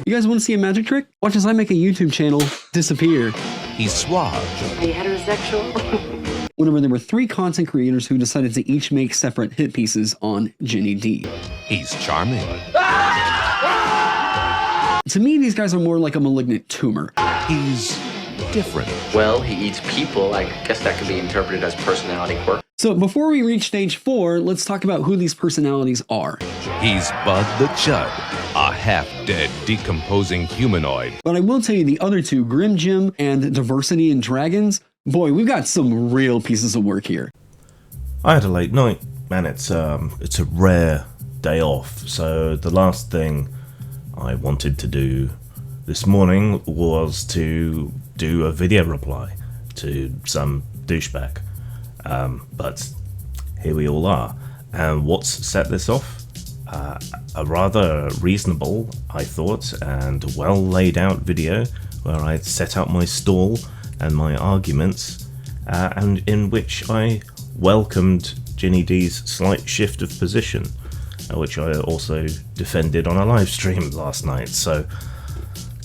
You guys want to see a magic trick? Watch as I make a YouTube channel disappear. He's suave. Are you heterosexual? Whenever there were 3 content creators who decided to each make separate hit pieces on Ginny D. He's charming. To me, these guys are more like a malignant tumor. He's different. Well, he eats people. I guess that could be interpreted as personality quirk. So before we reach stage 4, let's talk about who these personalities are. He's Bud the Chud, a half-dead, decomposing humanoid. But I will tell you the other 2, Grim Jim and Diversity and Dragons, boy, we've got some real pieces of work here. I had a late night, and it's a rare day off, so the last thing I wanted to do this morning was to do a video reply to some douchebag. But here we all are. And what's set this off? A rather reasonable, I thought, and well laid out video where I set out my stall and my arguments, and in which I welcomed Ginny D's slight shift of position, which I also defended on a live stream last night, so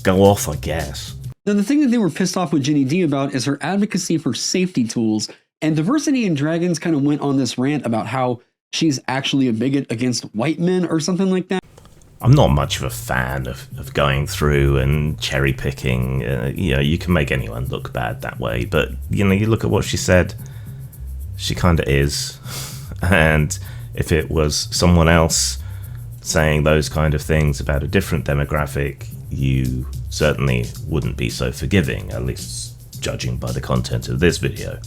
go off, I guess. Now, the thing that they were pissed off with Ginny D about is her advocacy for safety tools, and Diversity and Dragons kind of went on this rant about how she's actually a bigot against white men or something like that. I'm not much of a fan of going through and cherry picking. You know, you can make anyone look bad that way, but you know, you look at what she said, she kind of is. And if it was someone else saying those kind of things about a different demographic, you certainly wouldn't be so forgiving, at least judging by the content of this video.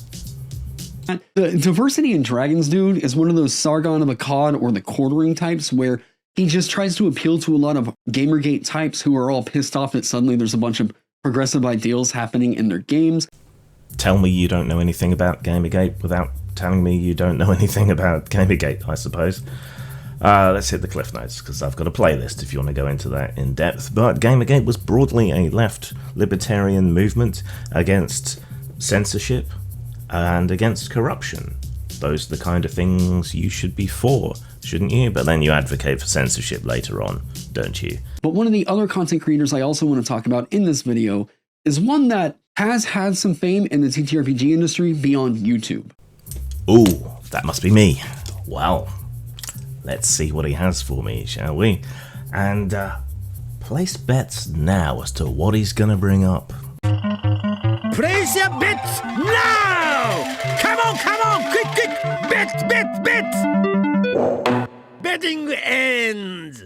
The Diversity and Dragons dude is one of those Sargon of Akkad or the quartering types where he just tries to appeal to a lot of Gamergate types who are all pissed off that suddenly there's a bunch of progressive ideals happening in their games. Tell me you don't know anything about Gamergate without telling me you don't know anything about Gamergate, I suppose. Let's hit the cliff notes, because I've got a playlist if you want to go into that in depth. But Gamergate was broadly a left libertarian movement against censorship and against corruption. Those are the kind of things you should be for, shouldn't you? But then you advocate for censorship later on, don't you? But one of the other content creators I also want to talk about in this video is one that has had some fame in the TTRPG industry beyond YouTube. Ooh, that must be me. Well, let's see what he has for me, shall we? And place bets now as to what he's gonna bring up. Place your bets now! Come on, quick, bet! Betting ends!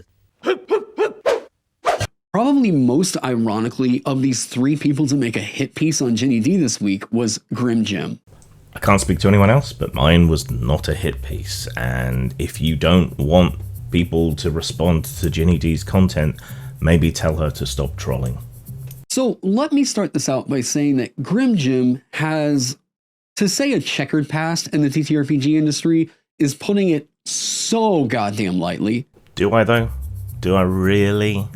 Probably most ironically of these 3 people to make a hit piece on Ginny D this week was Grim Jim. I can't speak to anyone else, but mine was not a hit piece, and if you don't want people to respond to Ginny D's content, maybe tell her to stop trolling. So let me start this out by saying that Grim Jim has, to say a checkered past in the TTRPG industry, is putting it so goddamn lightly. Do I though? Do I really?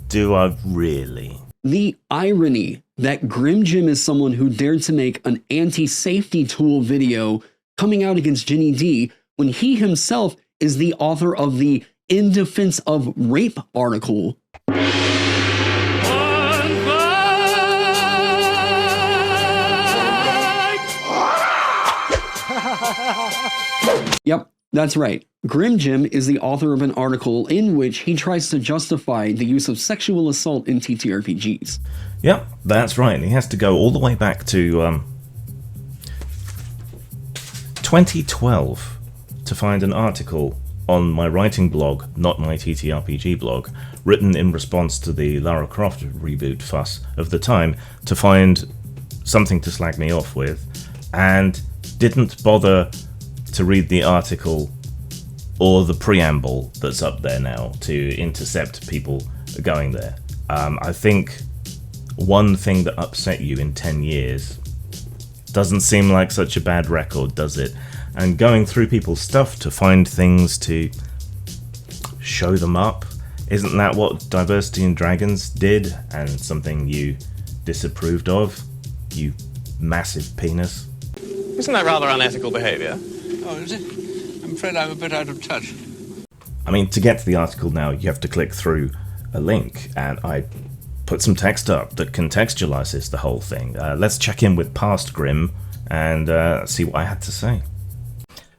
Do I really? The irony that Grim Jim is someone who dared to make an anti-safety tool video coming out against Ginny D when he himself is the author of the In Defense of Rape article. Yep, that's right. Grim Jim is the author of an article in which he tries to justify the use of sexual assault in TTRPGs. Yep, that's right. He has to go all the way back to 2012 to find an article on my writing blog, not my TTRPG blog, written in response to the Lara Croft reboot fuss of the time, to find something to slag me off with, and didn't bother to read the article or the preamble that's up there now to intercept people going there. I think one thing that upset you in 10 years doesn't seem like such a bad record, does it? And going through people's stuff to find things to show them up, isn't that what Diversity and Dragons did, and something you disapproved of, you massive penis? Isn't that rather unethical behaviour? Oh, is it? I'm afraid I'm a bit out of touch. I mean, to get to the article now, you have to click through a link and I put some text up that contextualizes the whole thing. Let's check in with Past Grim and see what I had to say.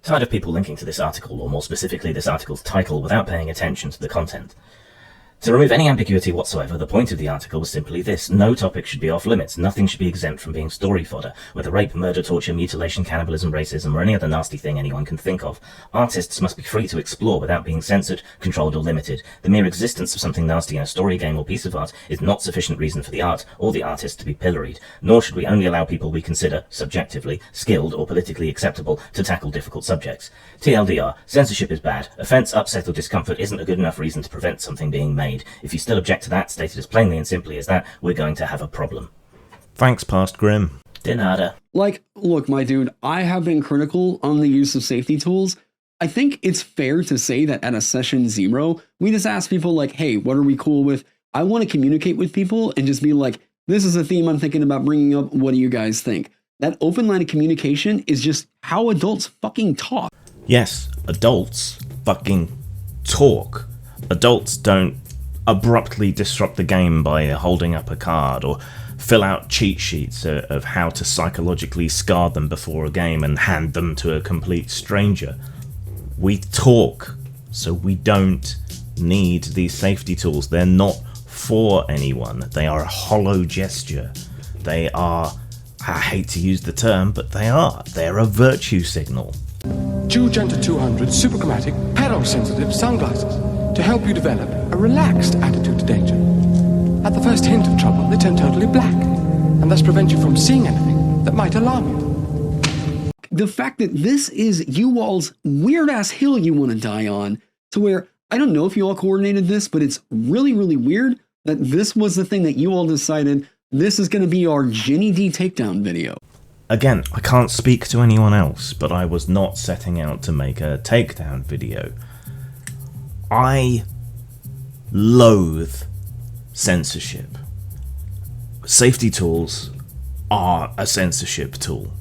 Tired of people linking to this article, or more specifically this article's title, without paying attention to the content. To remove any ambiguity whatsoever, the point of the article was simply this: no topic should be off limits, nothing should be exempt from being story fodder, whether rape, murder, torture, mutilation, cannibalism, racism, or any other nasty thing anyone can think of. Artists must be free to explore without being censored, controlled, or limited. The mere existence of something nasty in a story, game, or piece of art is not sufficient reason for the art or the artist to be pilloried, nor should we only allow people we consider, subjectively, skilled or politically acceptable to tackle difficult subjects. TLDR, censorship is bad. Offence, upset, or discomfort isn't a good enough reason to prevent something being made. If you still object to that, stated as plainly and simply as that, we're going to have a problem. Thanks, Past Grim. De nada. Like, look, my dude, I have been critical on the use of safety tools. I think it's fair to say that at a session 0, we just ask people like, hey, what are we cool with? I want to communicate with people and just be like, this is a theme I'm thinking about bringing up. What do you guys think? That open line of communication is just how adults fucking talk. Yes, adults fucking talk. Adults don't abruptly disrupt the game by holding up a card or fill out cheat sheets of how to psychologically scar them before a game and hand them to a complete stranger. We talk, so we don't need these safety tools. They're not for anyone. They are a hollow gesture. They are, I hate to use the term, but they're a virtue signal. Jew Genta 200 superchromatic pedo-sensitive sunglasses to help you develop a relaxed attitude to danger. At the first hint of trouble, they turn totally black and thus prevent you from seeing anything that might alarm you. The fact that this is you all's weird-ass hill you want to die on, to where, I don't know if you all coordinated this, but it's really, really weird that this was the thing that you all decided this is going to be our Jenny D takedown video. Again, I can't speak to anyone else, but I was not setting out to make a takedown video. I loathe censorship. Safety tools are a censorship tool,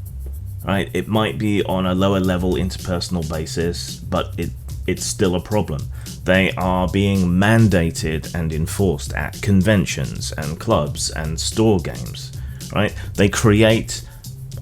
right? It might be on a lower level interpersonal basis, but it's still a problem. They are being mandated and enforced at conventions and clubs and store games, right? They create,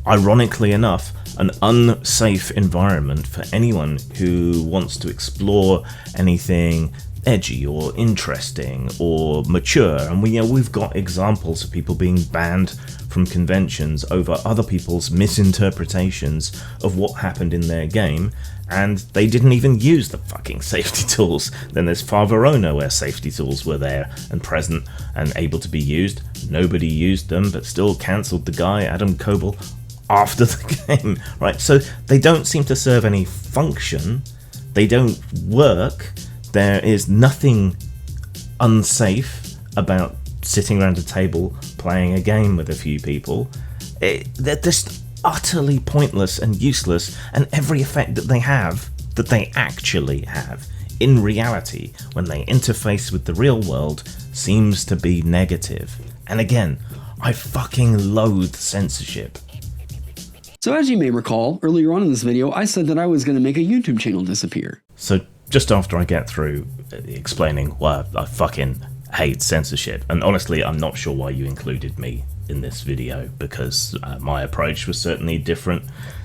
ironically enough, an unsafe environment for anyone who wants to explore anything edgy or interesting or mature. And we've got examples of people being banned from conventions over other people's misinterpretations of what happened in their game, and they didn't even use the fucking safety tools. Then there's Far Verona, where safety tools were there and present and able to be used. Nobody used them, but still cancelled the guy, Adam Coble, after the game, right? So they don't seem to serve any function. They don't work. There is nothing unsafe about sitting around a table playing a game with a few people. They're just utterly pointless and useless, and every effect that they have, that they actually have in reality when they interface with the real world, seems to be negative. And again, I fucking loathe censorship. So as you may recall, earlier on in this video, I said that I was going to make a YouTube channel disappear. So just after I get through explaining why I fucking hate censorship, and honestly, I'm not sure why you included me in this video, because my approach was certainly different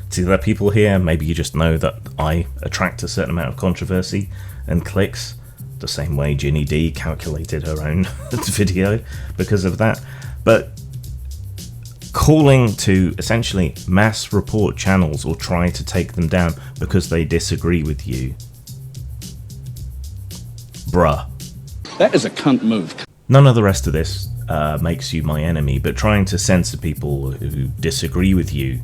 to the other people here. Maybe you just know that I attract a certain amount of controversy and clicks, the same way Ginny D calculated her own video because of that. But calling to essentially mass report channels or try to take them down because they disagree with you, bruh. That is a cunt move. None of the rest of this makes you my enemy, but trying to censor people who disagree with you,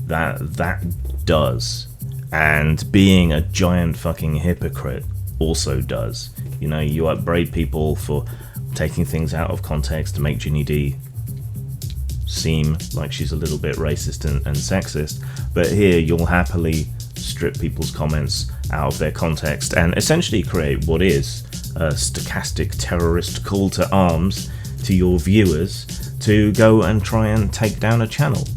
that does. And being a giant fucking hypocrite also does. You know, you upbraid people for taking things out of context to make Ginny D seem like she's a little bit racist and sexist, but here you'll happily strip people's comments out of their context and essentially create what is a stochastic terrorist call to arms to your viewers to go and try and take down a channel.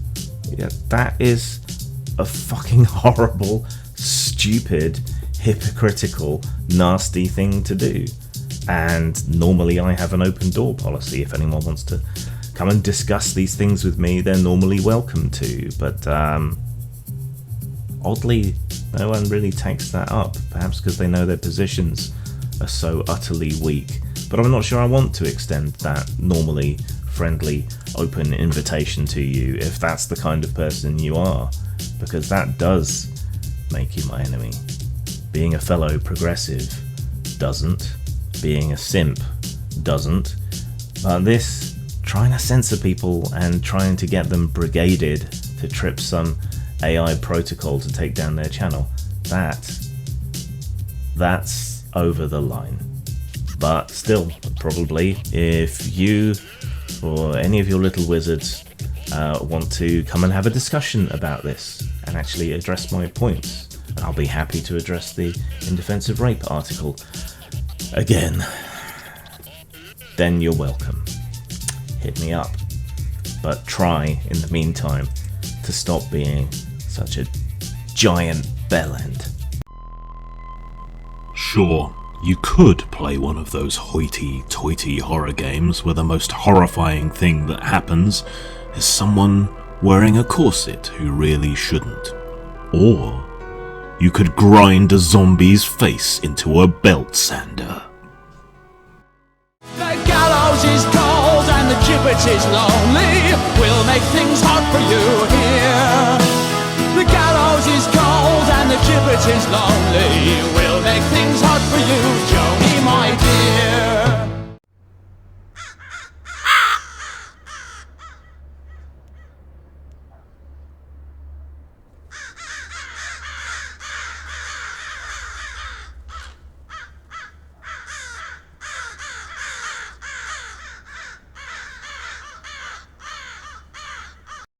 Yeah, that is a fucking horrible, stupid, hypocritical, nasty thing to do. And normally I have an open door policy. If anyone wants to come and discuss these things with me, they're normally welcome to. But oddly, no one really takes that up. Perhaps because they know their positions are so utterly weak. But I'm not sure I want to extend that normally friendly, open invitation to you if that's the kind of person you are. Because that does make you my enemy. Being a fellow progressive doesn't. Being a simp doesn't. But this, trying to censor people and trying to get them brigaded to trip some AI protocol to take down their channel, that's over the line. But still, probably, if you or any of your little wizards want to come and have a discussion about this and actually address my points, I'll be happy to address the In Defense of Rape article again. Then you're welcome. Hit me up. But try, in the meantime, to stop being such a giant bellend. Sure, you could play one of those hoity-toity horror games where the most horrifying thing that happens is someone wearing a corset who really shouldn't. Or you could grind a zombie's face into a belt sander. The gallows is cold and the gibbet is lonely. We'll make things hard for you here. The gallows is cold and the gibbet is lonely. We'll make things hard.